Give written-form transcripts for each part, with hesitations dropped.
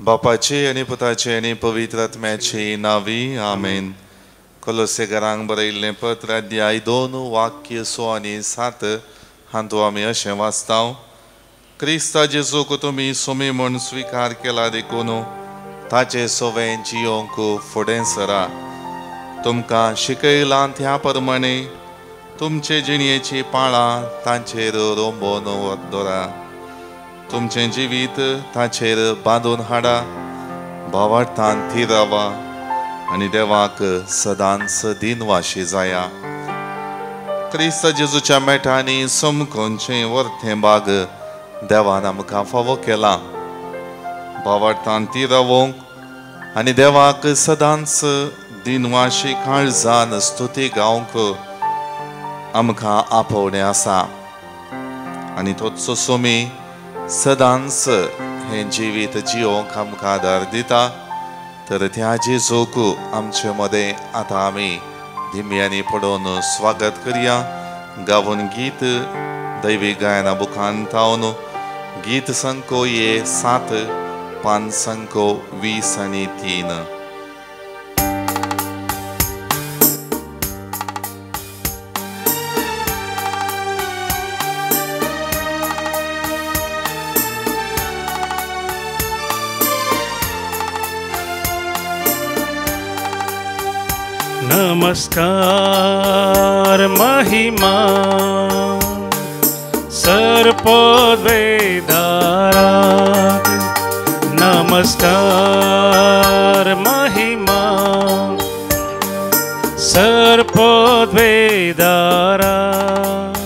बापाचे आणि पुताचे आणि पवित्र आत्म्याचे नावी आमेन. कोलोसेकारांक बरयल्लें पत्र अध्याय 2 वाक्य 6 आनी 7 हातूंत आमी अशें वाचतां. क्रिस्ता जेजूक तुमी सुमी म्हूण स्विकार केला देखून ताचे सोवें जियोंक फुडें सरा. तुमकां शिकयलां त्या प्रमाणे तुमचे जिणेची पाळां तांचेर रोंबोन दवरा. तुमचें जिवीत ताचेर बांदून हाडा. भावार्थान थीर रावा आनी देवाक सदांच दिनवाशी जाया. क्रिस्त जेजूच्या मेठांनी समकोनचें वर्तें बाग देवान आमकां फावो केला. भावार्थान थीर रावूंक आनी देवाक सदांच दिनवाशी काळजान स्तुती गावंक आमकां आपोवणें आसा. आनी तोच सोमी सदांच हें जिवीत जियोंक आमकां आदार दिता. तर त्या जेजूक आमचे मदें आतां आमी दिम्यांनी पडोवन स्वागत करया. गावून गीत दैवी गायना बुकान तावन गीत संको 7 पान संको 20 आनी 3. नमस्कार महिमा सर्पद वेदारात. नमस्कार महिमा सर्पद वेदारात.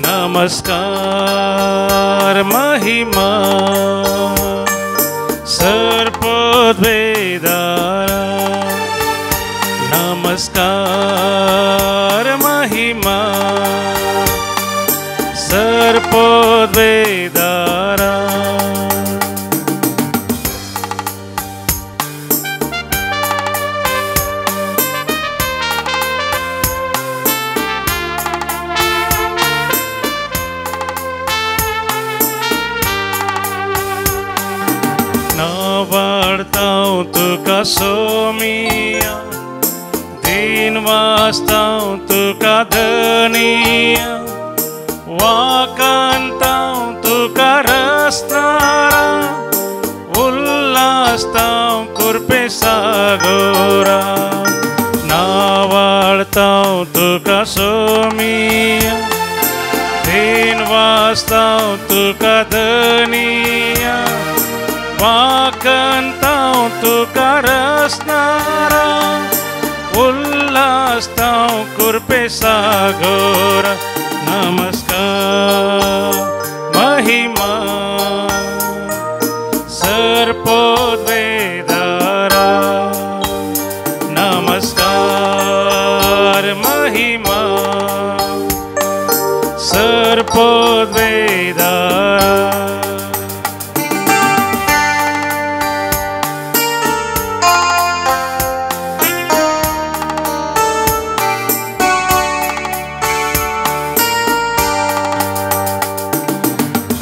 नमस्कार महिमा सर्पद वेदारात. नमस्कार महिमा सर्पद वेदारा. नावाडतां तुका सोमिया दिन वाचतां तुका धनिया. वाकांतां तुका रसनारा उल्हासतां कुरपे सागोरा. नावाळतां तुका सोमिया दिन वाचतां तुका धनिया. वाकांतां तुका रसनारा उल्हासतां कुरपे सागोरा. नमस्कार महिमा सर्पद वेदारा. नमस्कार महिमा सर्पद वेदारा.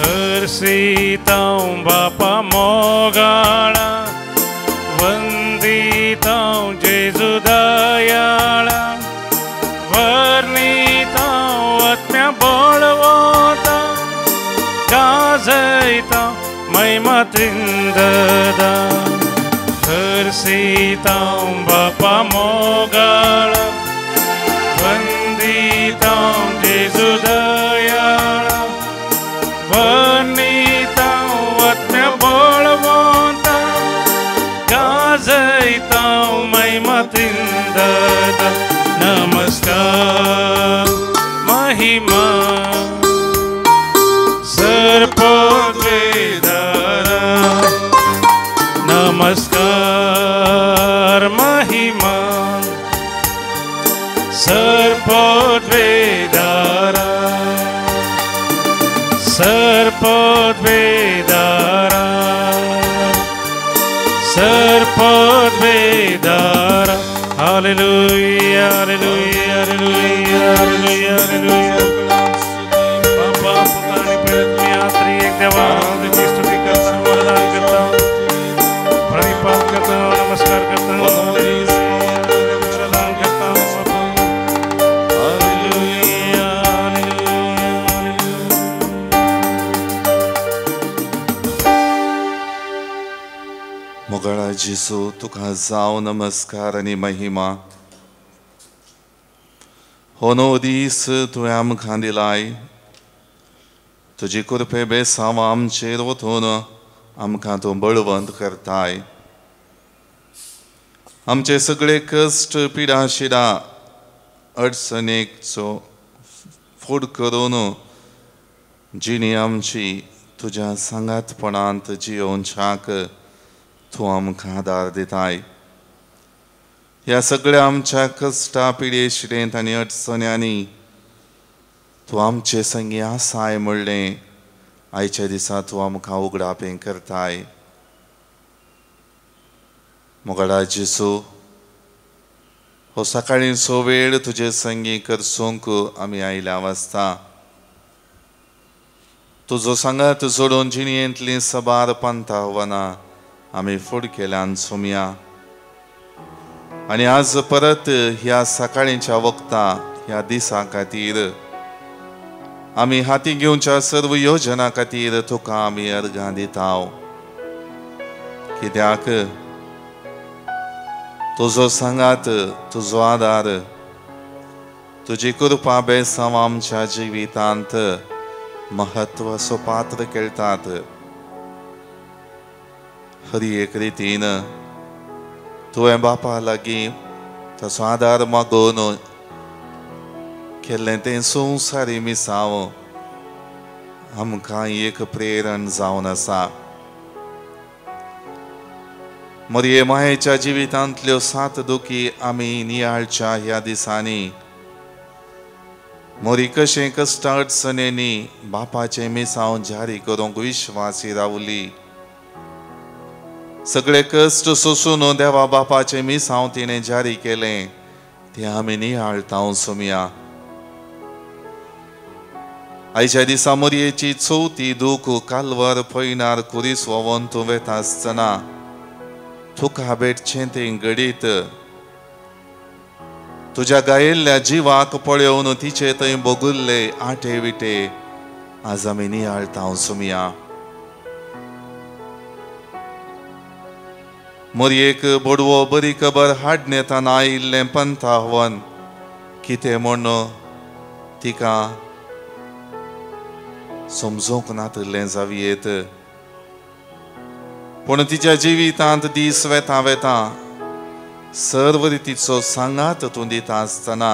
हर्षितां बापा मोगाळा वंदितां जेजू दयाळा. वर्णितां आत्म्या बळवतां गाजयतां महिमा त्रिंददा. हर्षितां बापा मोगाळा वंदितां जेजू दयाळा. वर्णितां आत्म्या बळवतां गाजयतां महिमा त्रिंददा. नमस्कार महिमा सर्पद वेदारा. नमस्कार महिमा सर्पद वेदारा. सर्पद वेदारा सर्पद वेदारा. Hallelujah hallelujah hallelujah hallelujah hallelujah. बापा पुत्र आणि पवित्र आत्मा एक देवा तुझी स्तुती करता वरदान करता. मोगळा जेसू तुका जाव नमस्कार आनी महिमा. हो नो दीस तुवें आमकां दिलाय. तुजी कृपे बेसांव आमचेर वतून आमकां तूं बळवंत करताय. आमचे सगळे कश्ट पिडा शिडा अडचणेचो फूड करून जिणी आमची तुज्या सांगातपणांत जियोवच्याक तूं आमकां आदार दिताय. ह्या सगळ्या आमच्या कश्टा पिडे शिडेंत आनी अडचण्यांनी तूं आमचे संगी आसाय म्हणलें आयच्या दिसा तूं आमकां उगडापें करताय. मोगडा जेसू, हो सकाळीचो वेळ तुजे संगी करसूंक आमी आयल्या वाजता. तुजो सांगात जोडून जिणयेंतलीं सबार पंथावनां आमी फूड केल्यान सुमया. आनी आज परत ह्या सकाळीच्या वक्ता ह्या दिसा खातीर आमी हाती घेवच्या सर्व योजना खातीर तुका आमी अर्गां दिताव. कित्याक तुजो सांगात, तुजो आदार, तुजी कृपा बेसांव आमच्या जिवितांत महत्वाचो पात्र खेळटात. खरी एक रितीन तुवें बापा लागीं ताचो आदार मागोवन केल्लें तें संवसारी मिसांव आमकां एक प्रेरण जावन आसा. मोरये मायेच्या जिवितांतल्यो 7 दुखी आमी नियाळच्या ह्या दिसांनी मोरी कशें कश्ट अडचणेंनी बापाचें मिसांव जारी करूंक विश्वासी रावली. सगळे कश्ट सोसून देवा बापाचें मिसांव तिणें जारी केलें तें आमी नियाळतां सुमया. आयच्या दिसा मोरयेची 4थी दूख कालवार पयनार कुरीस व्होंवन तूं वेता आसतना तुका भेटचें तें घडीत तुज्या गायिल्ल्या जिवाक पळयोवन तिचे थंय बोगुल्ले आटे विटे आज आमी नियाळतां सुमया. मोरयेक बोडवो बरी खबर हाडून येताना आयिल्लें पंथावन कितें म्हूण तिका समजूंक नातलें जावयेत. पूण तिच्या जिवितांत दीस वेता वेता सर्व रितीचो सांगात तूं दिता आसतना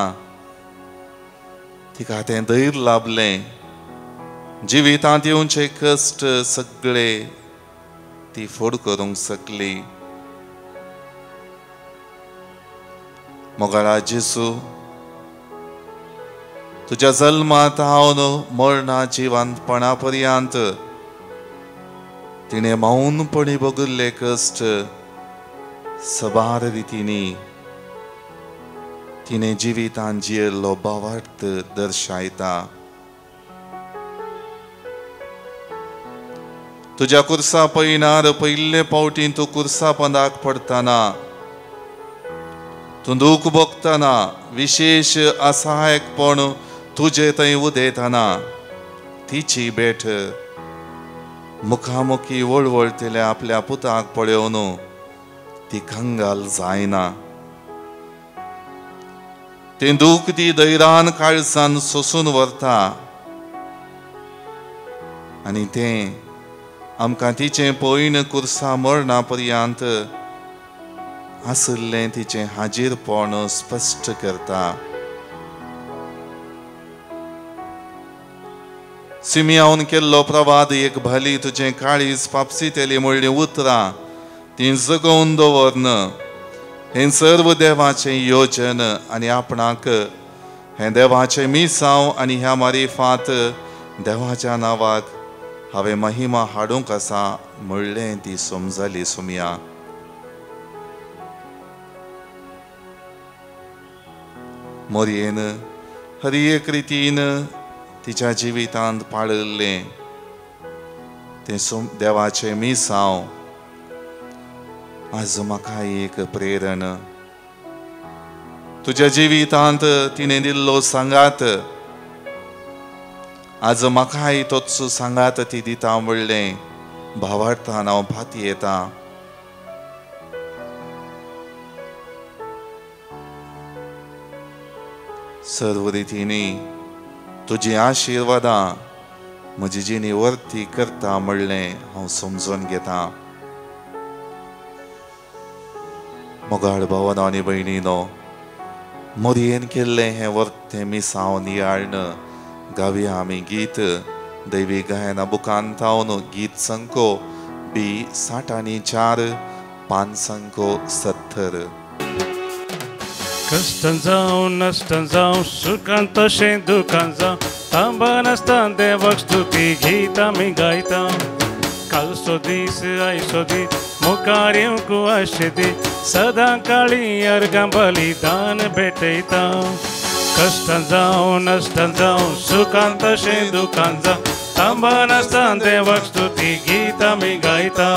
तिका तें धैर्य लाभलें. जिवितांत येवचे कश्ट सगळे ती फूड करूंक शकली. मोगळा जेसू, तुज्या जल्मांत हांव मरणा जिवंतपणा पर्यंत तिणें मौनपणी भोगिल्ले कश्ट सबार रितींनी तिणें जिवितांत जियेल्लो भावार्थ दर्शायता. तुज्या कुर्सा पयनार पयले फावटी तूं कुर्सा पंदाक पडटना, तूं दूख भोगतना, विशेष असहायकपण तुजे थंय उदेतना तिची भेट मुखामुखी वळवळतेल्या आपल्या पुताक पळयोवन ती कंगाल जायना. तें दूख ती धैर्यान काळजान सोसून व्हरता आनी तें आमकां तिचें पयण कुर्सा मरणा पर्यंत आसलें तिचें हाजीरपण स्पश्ट करता. सिमियावन केल्लो प्रवाद एक भाली तुजें काळीज पापसितेली म्हणलीं उतरां ती जगोवन दवरन हें सर्व देवाचें योजन आनी आपणाक हें देवाचें मिसांव आनी ह्या मारिफांत देवाच्या नांवाक हांवें महिमा हाडूंक आसा म्हणलें ती समजली सुमया. मोरयेन हरी एक रितीन तिच्या जिवितांत पाळिल्लें तें देवाचें मिसांव आज म्हाका एक प्रेरण. तुज्या जिवितांत तिणें दिल्लो सांगात आज म्हाकाय तोच सांगात ती दिता म्हणलें भावार्थान हांव भाती येता. सर्व रितींनी तुजी आशिर्वादां म्हजी जिणी वर्ती करता म्हणलें हांव समजून घेता. मोगाळ भावांनो आनी भयणींनो, मोरयेन केल्लें हें वर्तें मिसावन याळन गावया आमी गीत. दैवी गायना बुकांत हांव गीत संको B64 5 70. कष्टान जावं नश्टान जावं सुखान तशें दुखान जावं तांबान आसता देवाक स्तुती गीत आमी गायता. कालचो दीस आयचो दीस मुखार येवंक आशे दी सदां काळी अर्गां बलिदान भेटयता. कष्टान जावं नश्टान जावं सुखान तशें दुखान जावं तांबान आसता देवाक स्तुती गीत आमी गायता.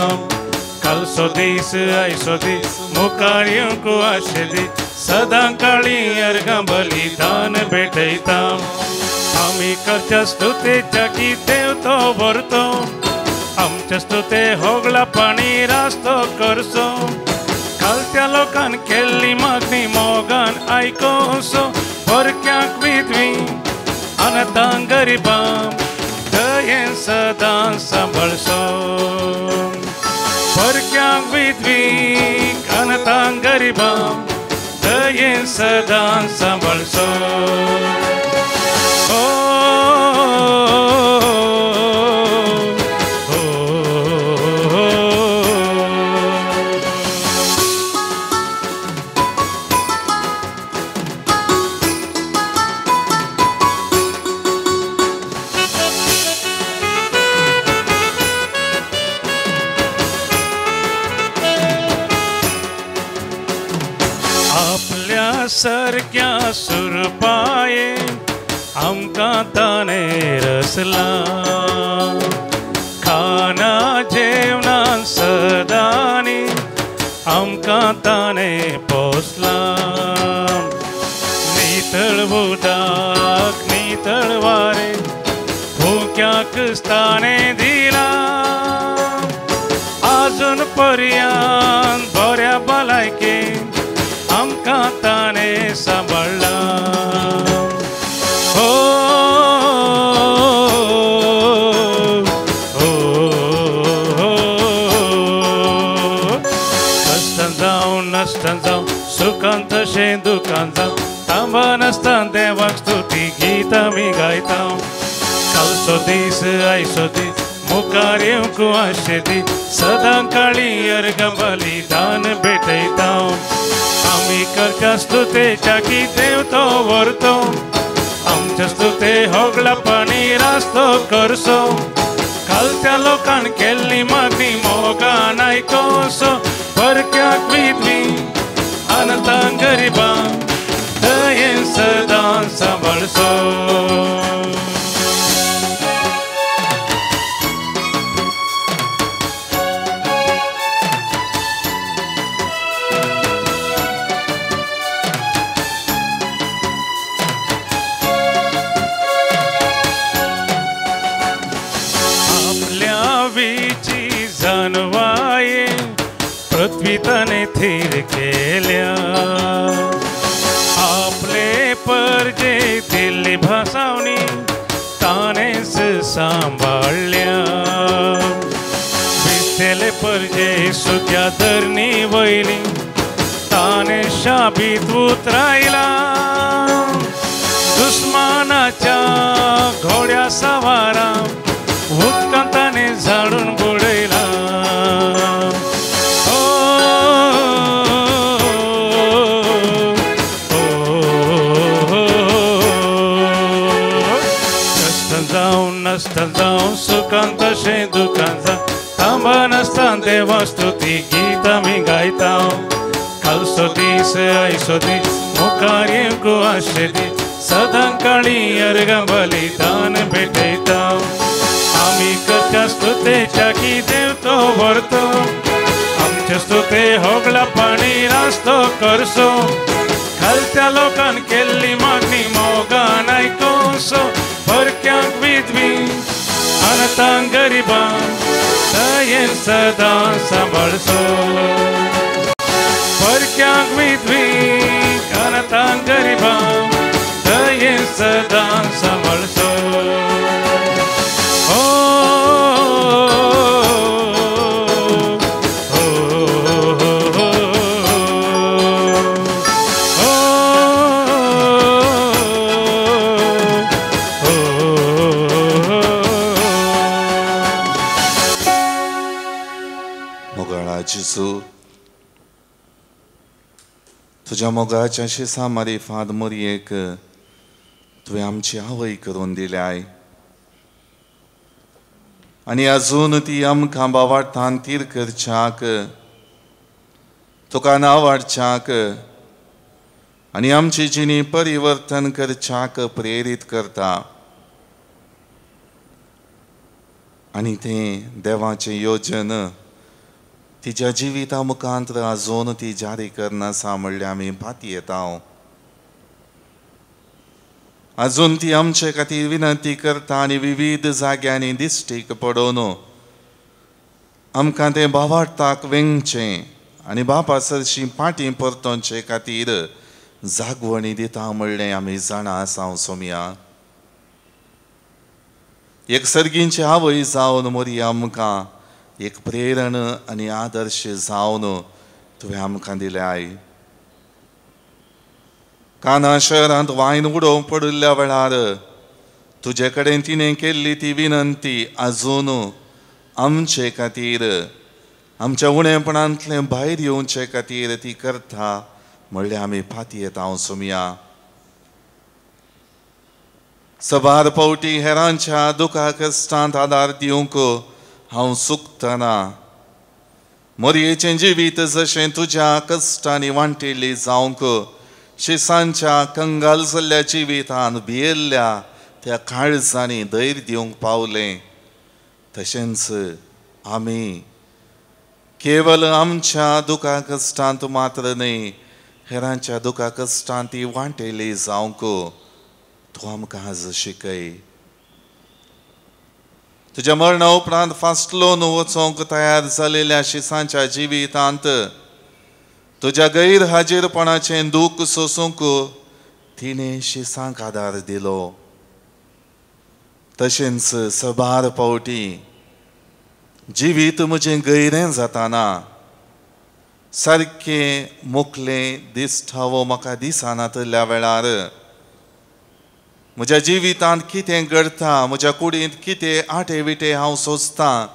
कालचो दीस आयचो दीस मुखार येवंक आशे दी सदां काळी अर्गां बलिदान भेटयता. आमी करच्या स्तुतेच्या की देव तो भरतो, आमच्या स्तुते होगला पाणी रास्तो करचो. कालच्या लोकान केल्ली मागणी मोगान आयकोसो. परक्यांक विधवी अनाथांक गरिबांक दयेन सदां सांबाळचो. परक्यांक विधवीक अनाथांक गरिबांक दयेन सदां सांबाळचो. सारक्या सुरपाये आमकां ताणें रचला. खाना जेवणान सदांनी आमकां ताणें पोसला. नितळ उदक नितळ वारें भुक्याक ताणें दिला. आजून पर्यंत बऱ्या भलायकेन आमकां ताणें सांबाळला. कश्टान जावं नश्टान जावं सुखान तशें दुखान जावं तांबान आसता देवाक स्तुती गीत आमी गायता. कालचो दीस आयचो दीस मुखार येवंक आशे दी सदां काळी अर्गां बलिदान भेटयता. आमी करच्या स्तुतेच्या की देव तो व्हरतो, आमच्या स्तुते होगला पाणी रास्तो करचो. कालच्या लोकान केल्ली मागणी मोगान आयकोसो. परक्यांक विधवी अनाथांक गरिबांक दयेन सदां सांबाळचो. जानवाये पृथ्वी ताने थीर केल्या. आपले परजे दिल्ली भासावणी तानेच सांभाळल्या. भिजलेले परजे सुक्या धरणी वयली ताने शाबीत उतरायला. दुस्मानाच्या घोड्या सवारा उदकांत ताने झाडून बुडयला. कष्टान जावं नश्टान जावं सुखान तशें दुखान जावं तांबान आसता देवा स्तुती गीत आमी गायता. कालचो दीस आयचो दीस मुखार येवंक आशे दी सदां काळी अर्गां बलिदान भेटयता. आमी करच्या स्तुतेच्या की देव तो व्हरतो, आमचे स्तुते होगला पाणी रास्तो करचो. खालच्या लोकान केल्ली मागणी मोगान आयकोसो. परक्यांक विधवी अनाथांक गरिबांक दयेन सदां सांबाळचो. परक्यांक विधवी अनाथांक गरिबांक दयेन सदां सांभाळसो Gesù, तुझ्या मोगाच्या शिसा मारिफांत मोरयेक तुवें आमची आवय करून दिल्याय आनी अजून ती आमकां बावार्थान तीर करच्याक तुका नांवाडच्याक आनी आमची जिणी परिवर्तन करच्याक प्रेरीत करता आनी तें देवाचें योजन तिच्या जिविता मुखांतर अजून ती जारी करना म्हणल्यार आमी भाती येता अजून ती आमचे खातीर विनंती करता आनी विविध जाग्यांनी दिश्टीक पडोवन आमकां तें भावार्थाक वेंगचें आनी बापा सरशी फाटीं परतोवचे खातीर जागवणी दिता म्हणलें आमी जाणा आसा सोमया एक सर्गींची आवय जावन मोरी आमकां एक प्रेरण आनी आदर्श जावन तुवें आमकां दिल्याय काना शहरांत वायन उडोवंक पडिल्ल्या वेळार तुजे कडेन तिणें केल्ली ती विनंती अजून आमचे खातीर आमच्या उणेपणांतले भायर येवचे खातीर ती करता म्हणल्यार आमी फाती येता सोमया सबार पावटी हेरांच्या दुखा कश्टांत आदार दिवंक हांव सुकतना मोरयेचें जिवीत जशें तुज्या कश्टांनी वांटिल्ली जावंक शिसांच्या कंगाल जाल्ल्या जिवितान भियेल्ल्या त्या काळजांनी धैर्य दिवंक पावलें तशेंच आमी केवल आमच्या दुखा कश्टांत मात्र न्ही हेरांच्या दुखा कश्टांत ती वांटिल्ली जावंक तूं आमकां आज शिकय तुज्या मरणा उपरांत फासलोन वचोंक तयार जालेल्या शिसांच्या जिवितांत तुज्या गैरहाजीरपणाचें दूख सोसूंक तिणें शिसांक आदार दिलो तशेंच सबार पावटी जिवीत म्हजें गैरें जाताना सारकें मोकलें दिसठावो म्हाका दिसनातल्या वेळार म्हज्या जिवितांत कितें घडटा म्हज्या कुडींत कितें आटे विटे हांव सोंसतां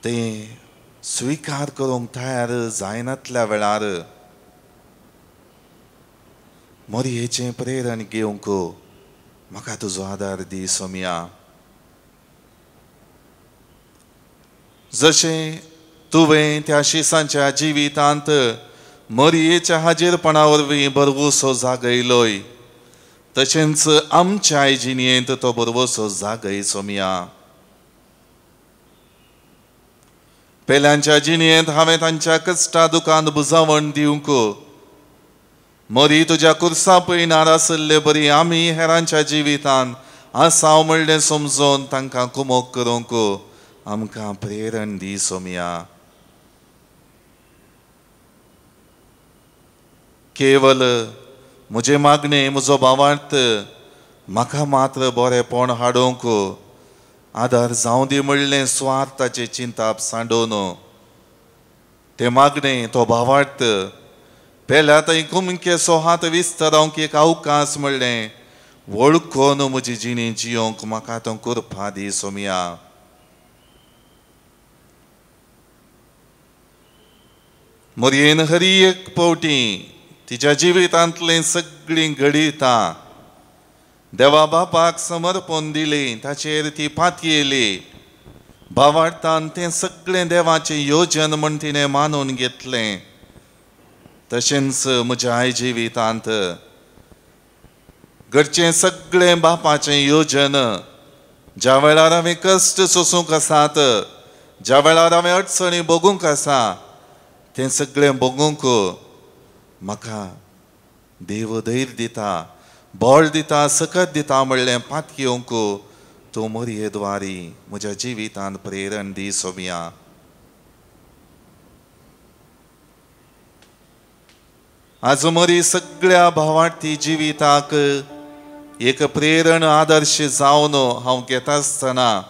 तें स्विकार करूंक तयार जायनातल्या वेळार मोरयेचें प्रेरण घेवंक म्हाका तुजो आदार दी सोमया जशें तुवें त्या शिसांच्या जिवितांत मोरयेच्या हाजीरपणा वरवीं बरवसो जागयलोय तशेंच आमच्या जिणयेंत तो बरवसो जागय सोमया पेल्यांच्या जिणयेंत हांवें तांच्या कश्टा दुखांत बुजावण दिवंक मोरी तुज्या कुर्सा पळयणार आसले बरी आमी हेरांच्या जिवितांत आसाव म्हणलें समजोन तांकां कुमोग करूंक आमकां प्रेरण दी सोमया केवल म्हजे मागणें म्हजो भावार्थ म्हाका मात्र बरेपण हाडूंक आदार जावं दी म्हणलें स्वार्थाचें चिंताप सांडोवन तें मागणें तो भावार्थ पेल्या थंय कुमके सो हात विस्तारावंक एक अवकाश म्हणलें वळखून म्हजी जिणी जियोंक म्हाका तो करपा दी सोमया मोरयेन हरी एक पावटी तिच्या जिवितांतलें सगळीं घडीता देवा बापाक समर्पण दिलें ताचेर ती पातयेली भावार्थान तें सगळें देवाचें योजन म्हण तिणें मानून घेतलें तशेंच म्हज्या आई जिवितांत घडचें सगळें बापाचें योजन ज्या वेळार हांवें कश्ट सोसूंक आसात ज्या वेळार हांवें अडचणी भोगूंक आसा तें सगळें भोगूंक म्हाका देव धैर्य दिता बळ दिता सकत दिता म्हणलें पातयेवंक तूं मोरयेद्वारी म्हज्या जिवितांत प्रेरण दी सोमया आज मोरी सगळ्या भावार्थी जिविताक एक प्रेरण आदर्श जावन हांव घेता आसतना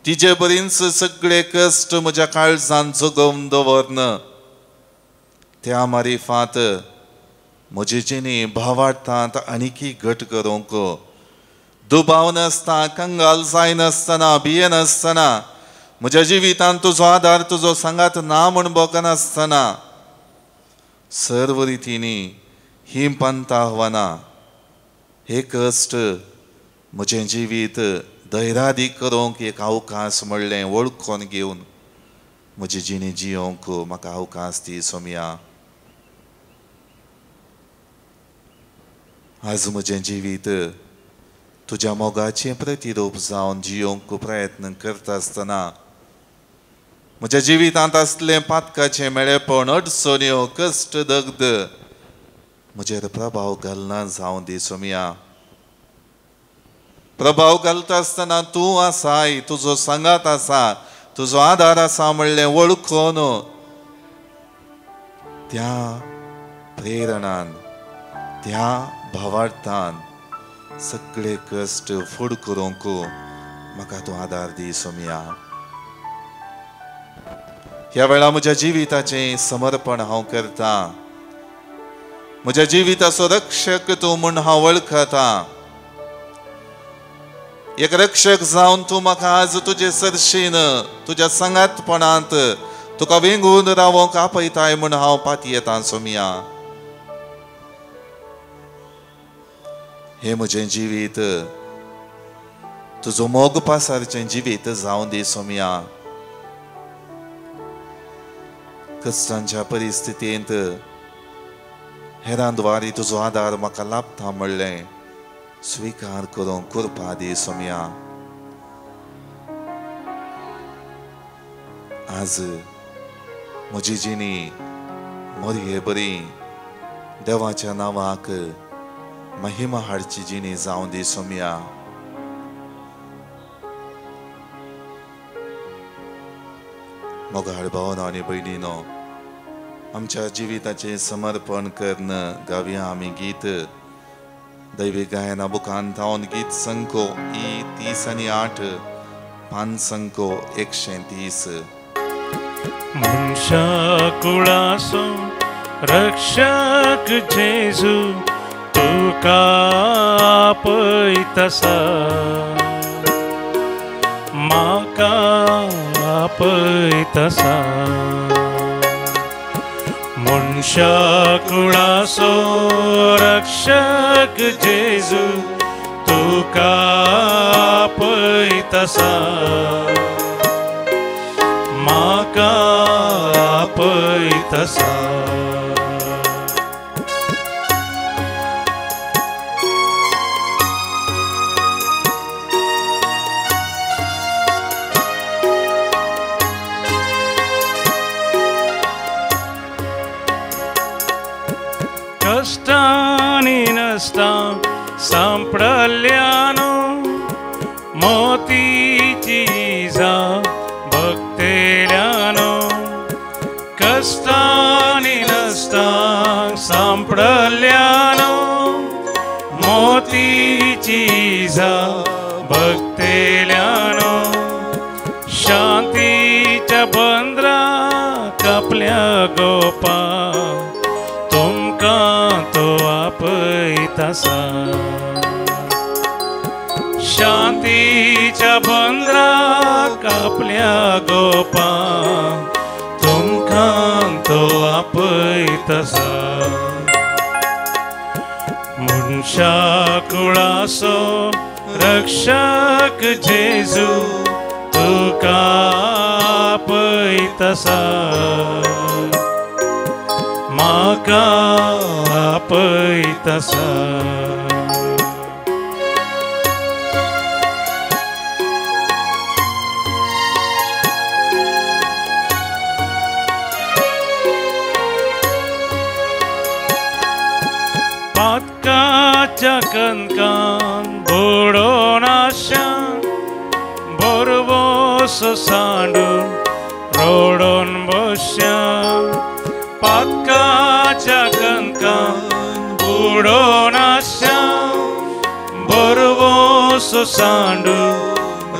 तिचे बरींच सगळे कश्ट म्हज्या काळजांत जगोवन दवरन त्या मारिफात म्हजे जिणी भावार्थांत आनीकी घट करूंक दुबाव नासता कंगाल जायनासतना भियेनासतना म्हज्या जिवितांत तुजो आदार तुजो सांगात ना म्हूण बोगनासतना सर्व रितींनी ही पंत आव्हानां हे कश्ट म्हजें जिवीत धैर्यादीक करूंक एक अवकाश म्हणलें वळखून घेवन म्हजी जिणी जियोंक म्हाका अवकाश दी सोम्या. आज म्हजें जिवीत तुज्या मोगाचें प्रतिरूप जावन जियोंक प्रयत्न करता आसतना म्हज्या जिवितांत आसलें पातकाचें मेळेपण अडचण्यो कश्ट दग्ध म्हजेर प्रभाव घालना जावं दी सोम्या. प्रभाव घालता आसतना तूं आसाय तुजो सांगात आसा तुजो आदार आसा म्हणलें वळखून त्या प्रेरणान त्या भावार्थान सगळे कश्ट फूड करूंक म्हाका तूं आदार दी सोम्या. ह्या वेळा म्हज्या जिविताचें समर्पण हांव करता. म्हज्या जिविताचो रक्षक तूं म्हूण हांव वळखता. एक रक्षक जावन तूं म्हाका आज तुजे सरशीन तुज्या सांगातपणांत तुका वेंगून रावोंक आपयताय म्हूण हांव पातयेतां सोम्या. हे म्हजें जिवीत तुजो मोग पासारचें जिवीत जावं दी सोम्या. कश्टांच्या परिस्थितींत हेरांद्वारी तुजो आदार म्हाका लाभता म्हणलें स्वीकार करूंक कृपा दी सोम्या. आज म्हजी जिणी मोरये बरी देवाच्या नांवाक महिमा हाडची जिणी जावं दी सोम्या. मोगाळ भावनो आनी भयणीनो, आमच्या जिविताचें समर्पण करन गावया आमी गीत. दैवी गायना बुकांत हांव गीत संको ई 30 आनी 8 पान संको 130. मनशा कुळाचो रक्षक जेजू तुका आपयतासा म्हाका आपयतासा. मनशा कुळाचो रक्षक जेजू तुका आपयतासा म्हाका आपयतासा. कष्टांनी नसतां सांपडल्यानो मोतीची इजा भक्तेल्यानो. कष्टांनी नसतां सांपडल्यानो मोतीची इजा भक्तेल्यानो. शांतीच्या बंदरा कापल्या गोपा तुमकां तो आपयतासा. शांतीच्या बंदरा कापल्या गोपा तुमकां तो आपयतासा. मनशा कुळाचो रक्षक जेजू तुका आपयतासा म्हाका आपयतासा. पातकाच्या कणकान बुडोवन आशा बोरवोस सांडून रोडोन बसया. पातकाच्या कणकान उडोनाशा बरोवोसो सांडू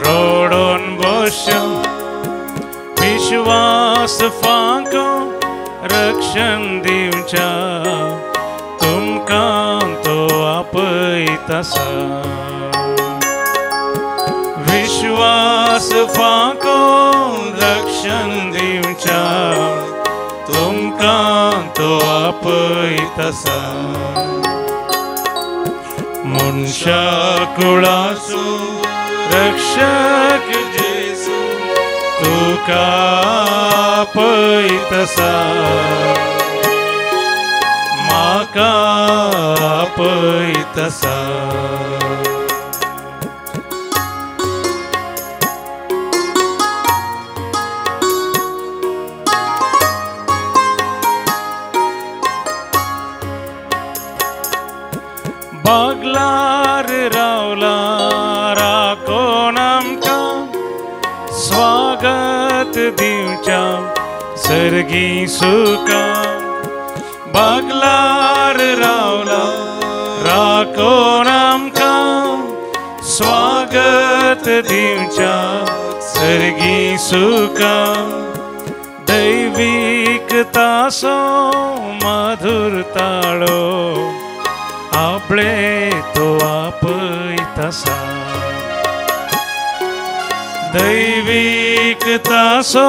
रोडोन बसो विश्वास फांको रक्षण दिवच्या तुमकां तो आपयतासा विश्वास फांको रक्षण दिवच्या तुमकां तो आपयतासा मनशा कुळाचो रक्षक जेसू तुका आपयतासा म्हाका आपयतासा बागलार रावला राखोन आमकां स्वागत दिवच्या सर्गी सुखां बागलार रावला राखोन आमकां स्वागत दिवच्या सर्गी सुखां दैवीक तासो मधुर ताळो आपले तो आपयतासा दैवीक तासो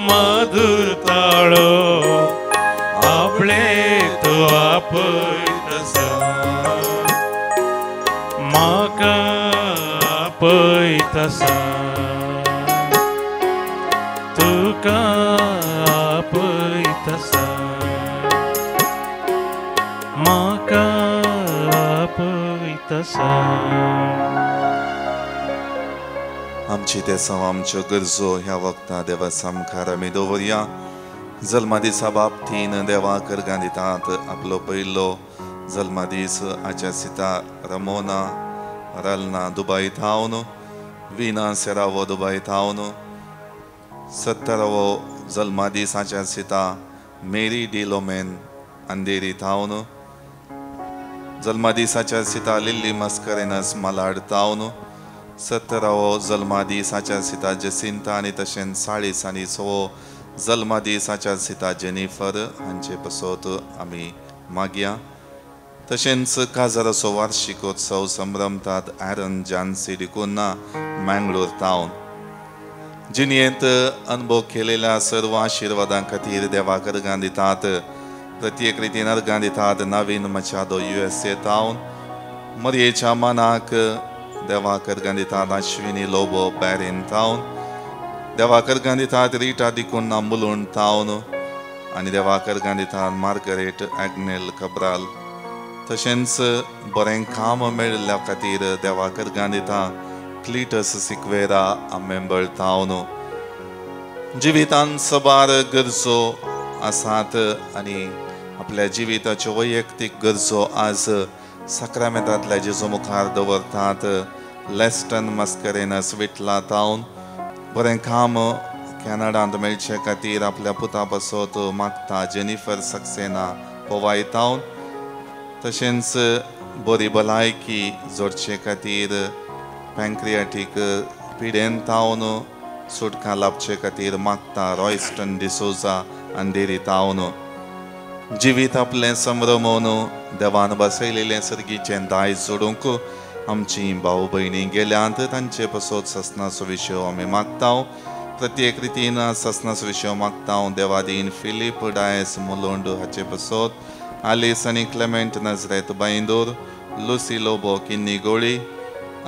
मधुर ताळो आपले तो आपयतासा म्हाका आपयतासा तुका आपयतासा म्हाका आपयतासा आमची देसांव आमच्यो गरजो ह्या वक्ता देवा सामकार आमी दवरया जल्मा दिसा बाबतीन देवा करगां दितात आपलो पयलो जल्मा दीस आच्या सिता रमोना रलना दुबई थावन विना सेरावो दुबई थावन 70वो जल्मा दीस आच्या सिता मेरी डिलोमेन अंधेरी थावन जल्मा दिसाच्या सिता लिल्ली मस्करेनस मालाड थावन 70वो जल्मा दिसाच्या सिता जसिंता आनी तशेंच 40 आनी 100 जल्मा दिसाच्या सिता जेनिफर हांचे पसोत आमी मागया तशेंच काजाराचो वार्षिकोत्सव संभ्रमतात ॲरन जानसी डिकुन्ना मँगलोर टावन जिणेंत अनुभव केलेल्या सर्व आशिर्वादां खातीर देवा करगां दितात प्रत्येक रितीन अर्गां दितात नवीन मचादो USA टावन मरयेच्या मनाक देवा करगां दितात अश्विनी लोबो बॅरिन टावन देवा करगां दितात रिटा डिकुन्ना मुलुंड टावन आनी देवा करगां दितात मार्गरेट ॲग्नेल कब्राल तशेंच बरें काम मेळिल्ल्या खातीर देवा करगां दिता क्लिटस सिक्वेरा आमेंबळ टावन जिवितांत सबार गरजो आसात आनी आपल्या जिविताच्यो वैयक्तीक गरजो आज सक्रामेंतांतल्या जेजू मुखार दवरतात लेस्टन मस्करेनस विटला टावन बरें काम कॅनडांत मेळचे खातीर आपल्या पुता पासत मागता जेनिफर सक्सेना पोवाय टावन तशेंच बरी भलायकी जोडचे खातीर पँक्रियाटीक पिडेन टावन सुटका लाभचे खातीर मागता रॉयस्टन डिसोजा अंधेरी टावन जिवीत आपलें संभ्रमोवन देवान बसयलेलें सर्गीचें दायज सोडूंक आमची भाव भयणी गेल्यांत तांचे पसत ससनाचो विशय आमी मागता प्रत्येक रितीन ससनाचो विशय मागता देवादीन फिलीप डायस मुलोंड हाचे पसत आलिस आनी क्लेमेंट नजरेत बांदूर लुसी लोबो किन्नी गोळी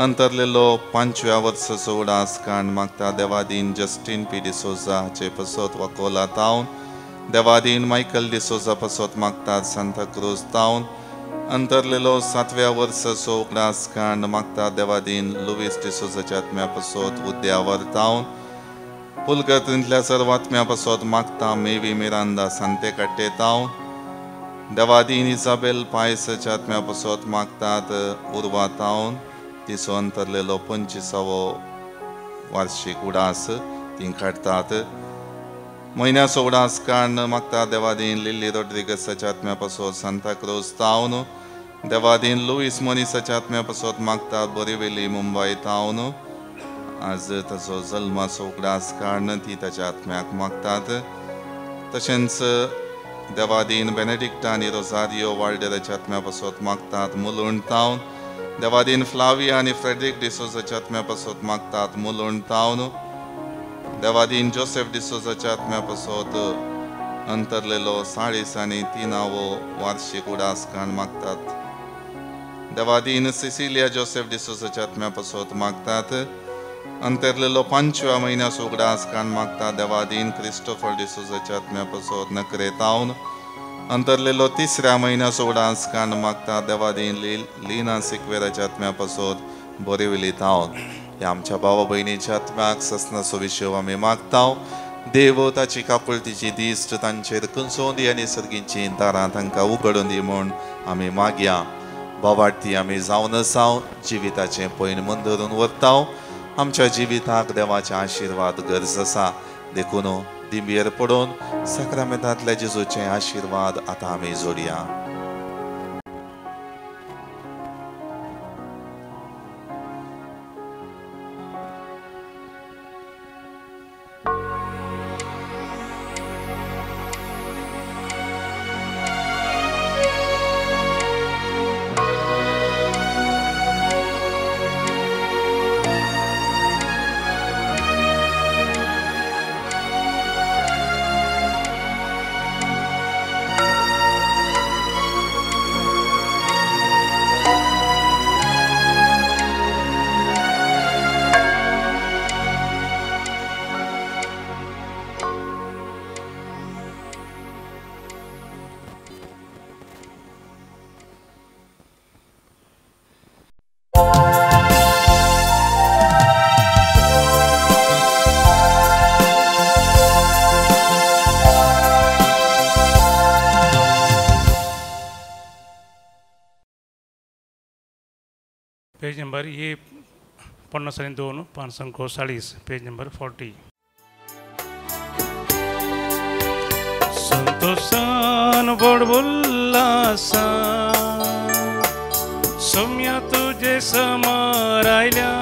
अंतरलेलो 5व्या वर्साचो उडास कांड मागता देवादीन जस्टीन पी डिसोजा हाचे पसत वाकोला टावन देवादीन मायकल डिसोजा पसत मागतात सांता क्रूज टावन अंतरलेलो 7व्या वर्साचो उगडास कांड मागता देवादीन लुईस डिसोजाच्या आत्म्या पसत उद्यावर टावन पुलगतींतल्या सर्व आत्म्या पसत मागता मेवी मिरांदा सांते कट्टे टावन देवादीन इजाबेल पायसच्या आत्म्या पसत मागतात उर्वा टावन तिसो अंतरलेलो 25वो वार्षिक उडास ती काडतात म्हयन्याचो उडास काण मागता देवादीन लिल्ली रॉड्रिगसाच्या आत्म्या पासत सांता क्रोज तावन देवादीन लुईस मोनिसाच्या आत्म्या पासत मागतात बोरिवेली मुंबई तावन आज ताचो जल्माचो उगडास काण ती ताच्या आत्म्याक मागतात. तशेंच देवादीन बेनेडिक्ट आनी रोजारियो वाल्डेराच्या आत्म्या पासत मागतात मुलुंड तावन देवादीन फ्लाविया आनी फ्रेडरिक डिसोजाच्या आत्म्या पासत मागतात मुलुंड तावन देवादीन जोसेफ डिसोजाच्या आत्म्या पासत अंतरलेलो 40 आनी 3वो वार्षिक उडास काण मागतात. देवादीन सिसिलिया जोसेफ डिसोजाच्या आत्म्या पासत मागतात. अंतरलेलो 5व्या म्हयन्याचो उगडास काण मागतात देवादीन क्रिस्टोफर डिसोजाच्या आत्म्या पासत नकरे तावन अंतरलेलो 3ऱ्या म्हयन्याचो उगडास काण मागतात देवादीन लिना सिक्वेराच्या आत्म्या पासत बोरिवली तावन. ह्या आमच्या भावा भयणीच्या आत्म्याक ससनाचो विशय आमी मागताव. देव ताची काकुळतीची दिश्ट तांचेर कुंचोवन दी आनी सर्गींची दारां तांकां उगडून दी म्हूण आमी मागया. भावार्थी आमी जावन आसाव जिविताचें पैन मंदरून व्हरताव. आमच्या जिविताक देवाचे आशिर्वाद गरज आसा देखून दिंबयेर पडून साक्रामेंतांतल्या जेजूचे आशिर्वाद आतां आमी जोडया. पेज नंबर ये 52 540 पेज नंबर 40. संतोषान बडबुल्लासा सौम्या तुझे समोर आयल्या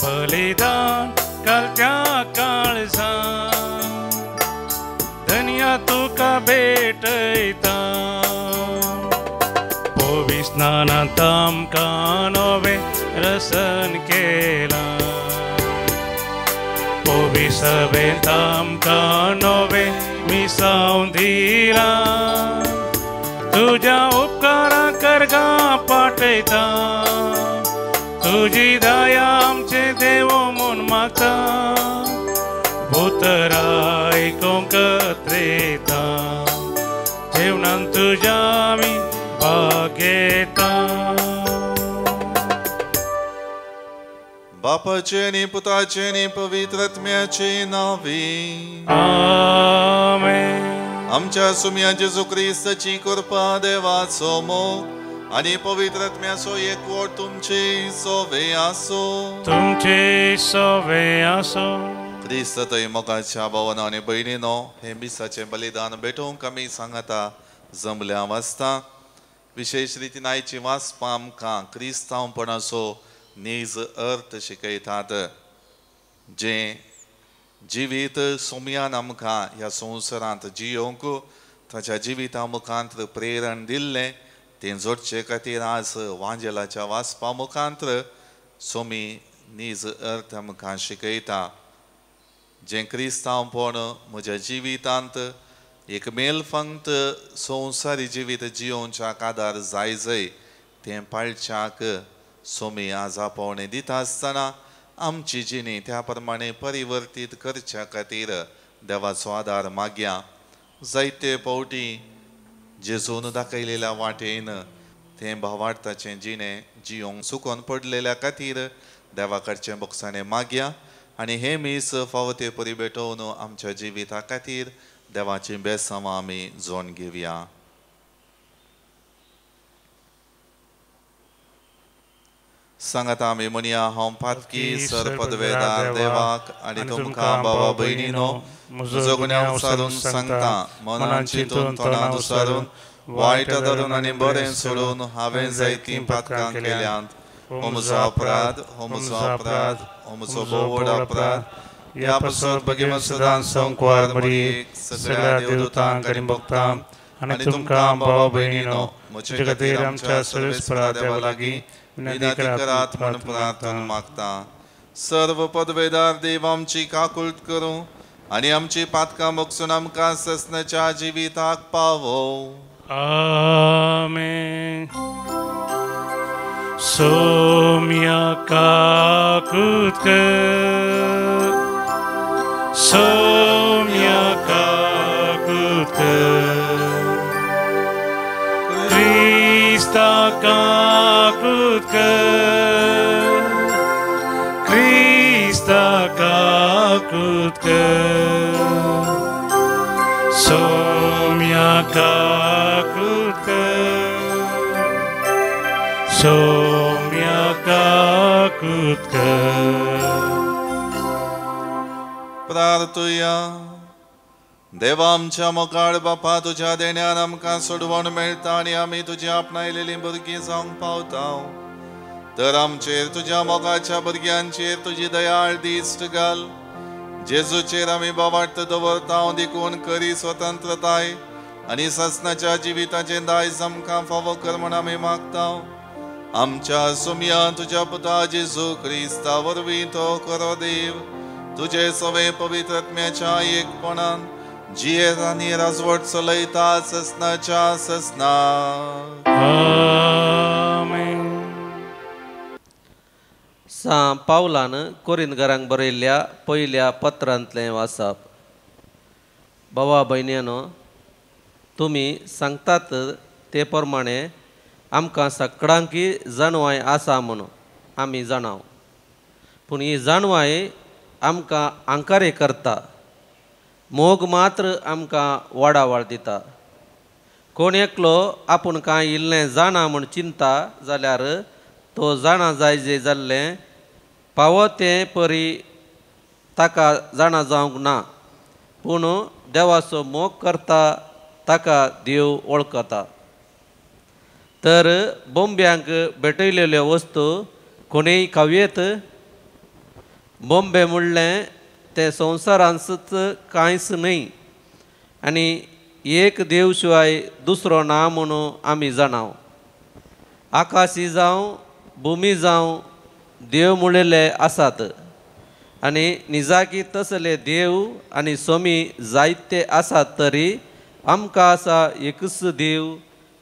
बलिदान कालच्या काळजा धन्या तुका भेटयता स्नानांत आमकां नवे रसन केला पोवी सभेंत आमकां नवे मिसाव दिला तुज्या उपकारां करगा पाटयता तुजी दया आमचे देव म्हूण मागता भुतराय कोंकत्रेता जेवणांत तुज्या आमी भागेता. बापाचे नी पुताचे नी पवित्र आत्म्याचे नावे आमेन. आमच्या सुम्या जेजू क्रिस्ताची कृपा देवाचो मोग आनी पवित्र आत्म्याचो एकवट तुमचे सोवे आसो. तुमचे सोवे आसो. क्रिस्त थंय मोगाच्या भावानो आनी भयणीनो हे मिसाचें बलिदान भेटोवंक आमी सांगता जमल्या वाचता. विशेष रितीन आयची वाचपां आमकां क्रिस्तांवपणाचो नेज अर्थ शिकयतात. जें जिवीत सोम्यान आमकां ह्या संवसारांत जियोंक ताच्या जिविता मुखांत्र प्रेरण दिल्लें तें जोडचे खातीर आज वांजेलाच्या वाचपा मुखांत्र सोमी नेज अर्थ आमकां शिकयता. जें क्रिस्तांवपण म्हज्या जिवितांत एक मेलफंत संवसारी जिवीत जियोवच्याक आदार जाय तें पाळच्याक सोमी आज आपोवणें दिता आसतना आमची जिणी त्या प्रमाणे परिवर्तीत करच्या खातीर देवाचो आदार मागया. जायते फावटी जेजून दाखयलेल्या वाटेन तें भावार्थाचें जिणें जियोंक चुकोवन पडलेल्या खातीर देवा कडचें बोगसाणें मागया आनी हे मीस फावते परी भेटोवन आमच्या जिविता खातीर देवाची बेसांवां आमी जोन घेवया. सांगात आमी म्हणया हांव पातकी सर पदवेदार देवाक आनी तुमकां भावा भयणीनो म्हजो गुन्यांव विचारून सांगता मनान चिंतून तोंडान विचारून वायट धरून आनी बरें सोडून हांवें जायतीं पातकां केल्यांत हो म्हजो अपराध हो म्हजो अपराध हो म्हजो भोव व्हड अपराध ह्या पासून भगिमा सदां संकवार मडीक सगळ्या देवदूतांक आनी भक्तांक आनी तुमकां भावा भयणीनो म्हजे खातीर आमच्या सर्वेस्परा देवा लागीं विनंती करात म्हूण प्रार्थना मागता सर्व पदवेदार देव आमची काकुळट करूं आनी आमची पातकां मोगसून आमकां ससनाच्या जिविताक पावो आमेन. सोम्या काकुळट कर सोम्या काकुळट कर Krista kakutka Somya kakutka Somya kakutka प्रार्थुया देवा आमच्या मोगाळ बापा तुझ्या देण्यान आमकां सोडवण मेळटा आनी आमी तुजी आपणायलेलीं भुरगीं जावंक पावता तर आमचेर तुज्या मोगाच्या भुरग्यांचेर तुजी दयाळ दिश्ट घाल जेजूचेर आमी बोवाट दवरता देखून खरी स्वतंत्रताय आनी ससनाच्या जिविताचें दायज आमकां फावो कर म्हूण आमी मागता आमच्या सुमया तुज्या पुता जेजू क्रिस्ता वरवीं तो खरो देव तुजे सवे पवित्रत्म्याच्या एकपणान जियेर आनी राजवट चलयता ससनाच्या ससना आमेन. सा पावलान कोरिंथकारांक बरयल्ल्या पयल्या पत्रांतलें वाचप. भावा भयण्यांनो तुमी सांगतात ते प्रमाणे आमकां सगळ्यांकी जाणवाय आसा म्हणून आमी जाणाव पूण ही जाणवाय आमकां आंकारे करता मोग मात्र आमकां वाडावळ दिता कोण एकलो आपूण कांय इल्लें जाणा म्हूण चिंता जाल्यार तो जाणा जाय जे जाल्लें पावो तें परी ताका जाणा जावंक ना पूण देवाचो मोग करता ताका देव वळखता तर बोंब्यांक भेटयलेल्यो वस्तू कोणेय खावयेत बोंबे म्हणलें ते संवसारांत कांयच न्हय आनी एक देव शिवाय दुसरो ना म्हणून आमी जाणाव आकाशी जावं भुमी जावं देव म्हणलेले आसात आनी निजाकी तसले देव आनी सोमी जायते आसात तरी आमकां आसा एकच देव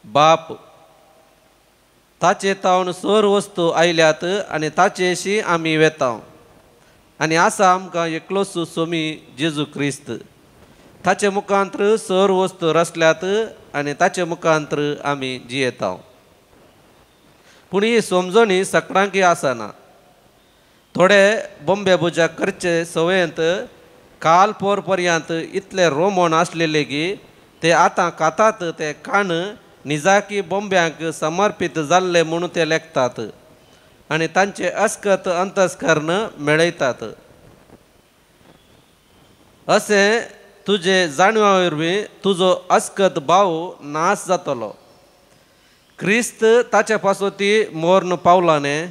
बाप ताचे तावन सर वस्तू आयल्यात आनी ताचेशी आमी वेताव आनी आसा आमकां एकलोच सोमी जेजू क्रिस्त ताचे मुखांतर सर वस्तू रचल्यात आनी ताचे मुखांतर आमी जियेताव पूण ही समजणी सगळ्यांक आसना थोडे बोंबे पुजा करचे सवयेंत काल पोर पर्यंत इतले रोमन आसलेले की ते आतां खातात ते खाण निजाकी बोंब्यांक समर्पीत जाल्ले म्हणून ते लेखतात आनी तांचे अस्कत अंतस्करण मेळयतात अशें तुजे जाणवा वरवीं तुजो अस्कत भाव नाश जातलो क्रिस्त ताच्या पासोती मोर्न पावला न्ही